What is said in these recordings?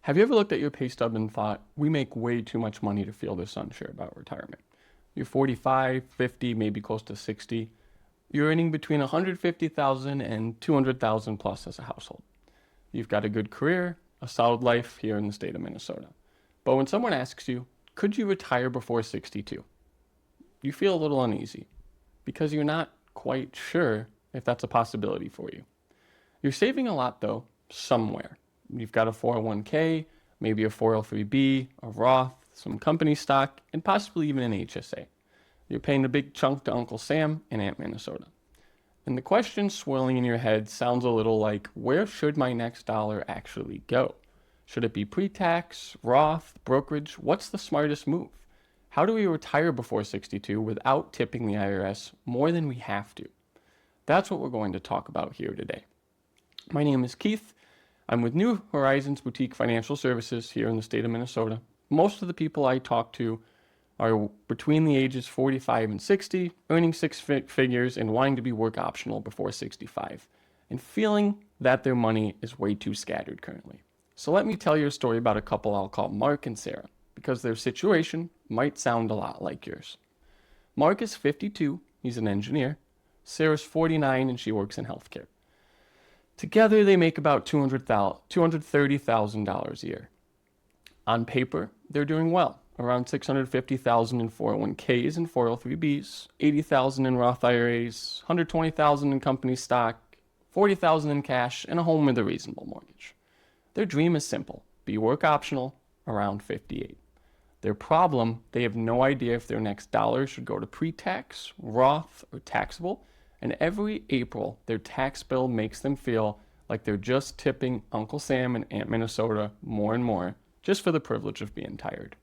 Have you ever looked at your pay stub and thought, we make way too much money to feel this unsure about retirement? You're 45, 50, maybe close to 60. You're earning between 150,000 and 200,000 plus as a household. You've got a good career, a solid life here in the state of Minnesota. But when someone asks you, could you retire before 62? You feel a little uneasy because you're not quite sure if that's a possibility for you. You're saving a lot though, somewhere. You've got a 401k, maybe a 403b, a Roth, some company stock, and possibly even an HSA. You're paying a big chunk to Uncle Sam and Aunt Minnesota. And the question swirling in your head sounds a little like, where should my next dollar actually go? Should it be pre-tax, Roth, brokerage? What's the smartest move? How do we retire before 62 without tipping the IRS more than we have to? That's what we're going to talk about here today. My name is Keith. I'm with New Horizons Boutique Financial Services here in the state of Minnesota. Most of the people I talk to are between the ages 45 and 60, earning six figures and wanting to be work optional before 65, and feeling that their money is way too scattered currently. So let me tell you a story about a couple I'll call Mark and Sarah, because their situation might sound a lot like yours. Mark is 52, he's an engineer. Sarah's 49 and she works in healthcare. Together, they make about $230,000 a year. On paper, they're doing well, around $650,000 in 401ks and 403bs, $80,000 in Roth IRAs, $120,000 in company stock, $40,000 in cash, and a home with a reasonable mortgage. Their dream is simple: be work optional around 58. Their problem: they have no idea if their next dollar should go to pre-tax, Roth, or taxable. And every April, their tax bill makes them feel like they're just tipping Uncle Sam and Aunt Minnesota more and more, just for the privilege of being tired.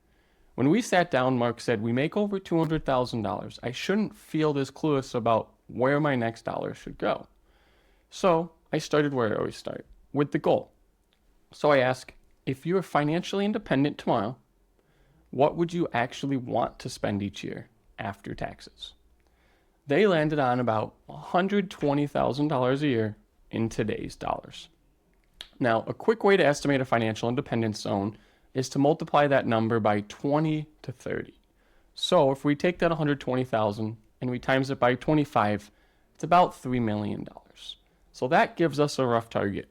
When we sat down, Mark said, we make over $200,000. I shouldn't feel this clueless about where my next dollar should go. So I started where I always start, with the goal. So I ask, if you're financially independent tomorrow, what would you actually want to spend each year after taxes? They landed on about $120,000 a year in today's dollars. Now, a quick way to estimate a financial independence zone is to multiply that number by 20 to 30. So if we take that $120,000 and we times it by 25, it's about $3 million. So that gives us a rough target.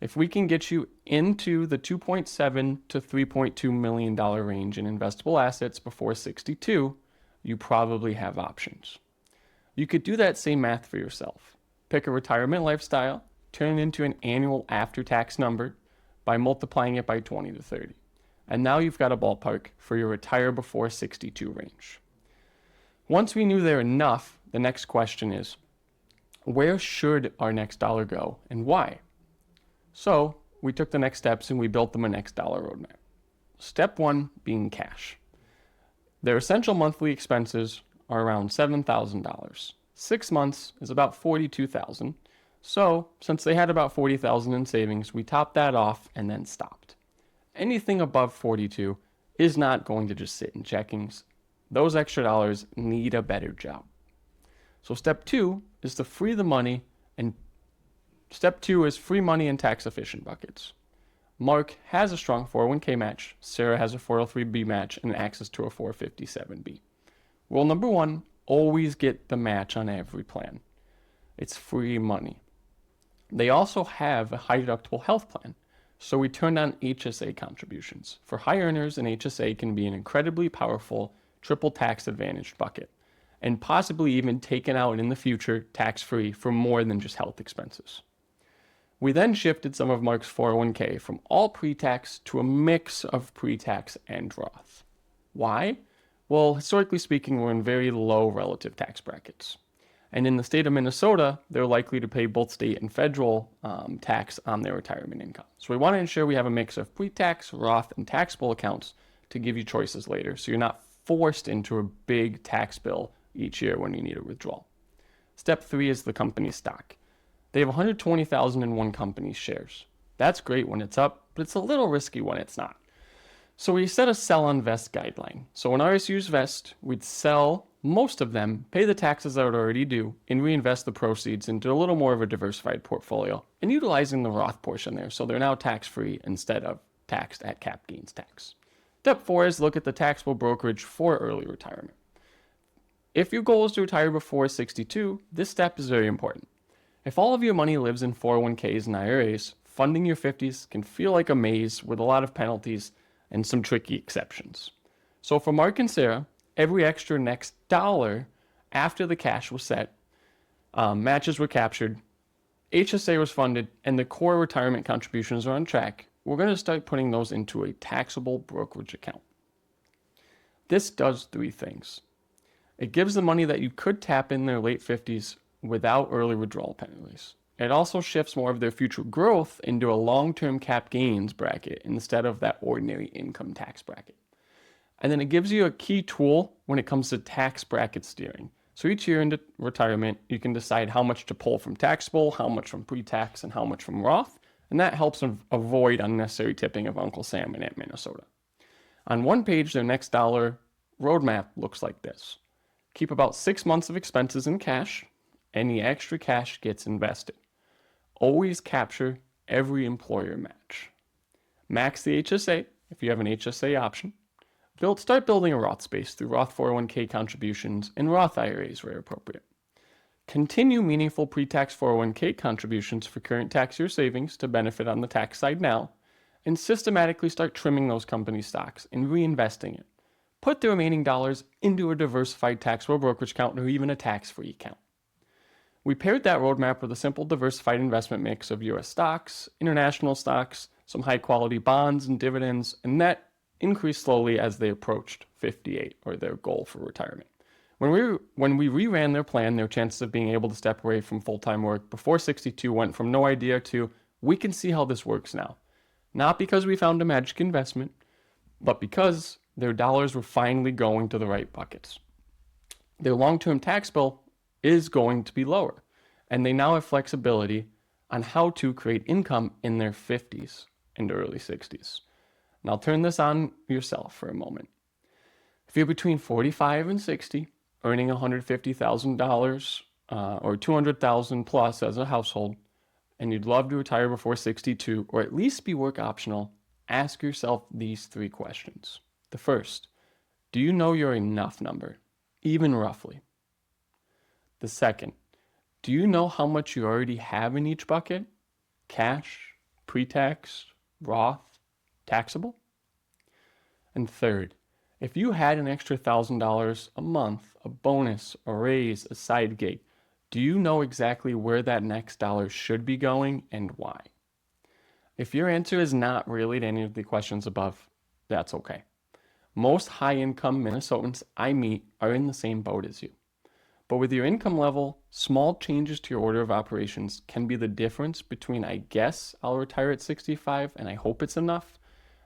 If we can get you into the $2.7 to $3.2 million range in investable assets before 62, you probably have options. You could do that same math for yourself. Pick a retirement lifestyle, turn it into an annual after-tax number by multiplying it by 20 to 30. And now you've got a ballpark for your retire before 62 range. Once we knew there enough, the next question is, where should our next dollar go and why? So we took the next steps and we built them a next dollar roadmap. Step one being cash. Their essential monthly expenses are around $7,000. 6 months is about $42,000. So since they had about $40,000 in savings, we topped that off and then stopped. Anything above 42 is not going to just sit in checkings. Those extra dollars need a better job. So step two is to free the money, and step two is free money in tax efficient buckets. Mark has a strong 401k match, Sarah has a 403b match, and access to a 457b. Rule number one, always get the match on every plan. It's free money. They also have a high deductible health plan, so we turned on HSA contributions. For high earners, an HSA can be an incredibly powerful triple tax advantaged bucket, and possibly even taken out in the future tax-free for more than just health expenses. We then shifted some of Mark's 401k from all pre-tax to a mix of pre-tax and Roth. Why? Well, historically speaking, we're in very low relative tax brackets. And in the state of Minnesota, they're likely to pay both state and federal tax on their retirement income. So we want to ensure we have a mix of pre-tax, Roth, and taxable accounts to give you choices later, so you're not forced into a big tax bill each year when you need a withdrawal. Step three is the company stock. They have $120,000 in one company's shares. That's great when it's up, but it's a little risky when it's not. So we set a sell on vest guideline. So when RSUs vest, we'd sell most of them, pay the taxes that would already due, and reinvest the proceeds into a little more of a diversified portfolio and utilizing the Roth portion there, so they're now tax-free instead of taxed at cap gains tax. Step 4 is look at the taxable brokerage for early retirement. If your goal is to retire before 62, this step is very important. If all of your money lives in 401ks and IRAs, funding your 50s can feel like a maze with a lot of penalties and some tricky exceptions. So for Mark and Sarah, every extra next dollar after the cash was set, matches were captured, HSA was funded, and the core retirement contributions are on track, we're going to start putting those into a taxable brokerage account. This does 3 things. It gives the money that you could tap in their late 50s without early withdrawal penalties. It also shifts more of their future growth into a long-term cap gains bracket instead of that ordinary income tax bracket. And then it gives you a key tool when it comes to tax bracket steering. So each year into retirement, you can decide how much to pull from taxable, how much from pre-tax, and how much from Roth. And that helps avoid unnecessary tipping of Uncle Sam in Minnesota. On one page, their next dollar roadmap looks like this. Keep about 6 months of expenses in cash. Any extra cash gets invested. Always capture every employer match. Max the HSA if you have an HSA option. Start building a Roth space through Roth 401k contributions and Roth IRAs where appropriate. Continue meaningful pre-tax 401k contributions for current tax year savings to benefit on the tax side now, and systematically start trimming those company stocks and reinvesting it. Put the remaining dollars into a diversified taxable brokerage account or even a tax-free account. We paired that roadmap with a simple diversified investment mix of US stocks, international stocks, some high-quality bonds and dividends, and that increased slowly as they approached 58, or their goal for retirement. When we reran their plan, their chances of being able to step away from full-time work before 62 went from no idea to, we can see how this works now. Not because we found a magic investment, but because their dollars were finally going to the right buckets. Their long-term tax bill is going to be lower, and they now have flexibility on how to create income in their 50s and early 60s. Now turn this on yourself for a moment. If you're between 45 and 60, earning $150,000 or $200,000 plus as a household, and you'd love to retire before 62 or at least be work optional, ask yourself these 3 questions. The first, do you know your enough number, even roughly? The second, do you know how much you already have in each bucket? Cash, pre-tax, Roth, taxable? And third, if you had an extra $1,000 a month, a bonus, a raise, a side gig, do you know exactly where that next dollar should be going and why? If your answer is not really to any of the questions above, that's okay. Most high-income Minnesotans I meet are in the same boat as you. But with your income level, small changes to your order of operations can be the difference between I guess I'll retire at 65 and I hope it's enough,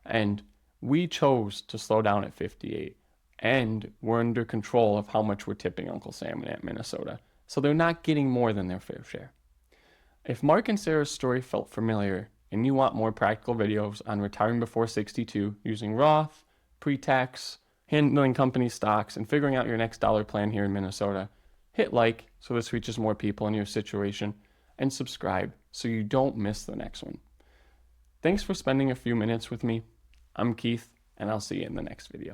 and we chose to slow down at 58, and we're under control of how much we're tipping Uncle Sam in Minnesota, so they're not getting more than their fair share. If Mark and Sarah's story felt familiar, and you want more practical videos on retiring before 62 using Roth, pre-tax, handling company stocks, and figuring out your next dollar plan here in Minnesota, hit like so this reaches more people in your situation, and subscribe so you don't miss the next one. Thanks for spending a few minutes with me. I'm Keith, and I'll see you in the next video.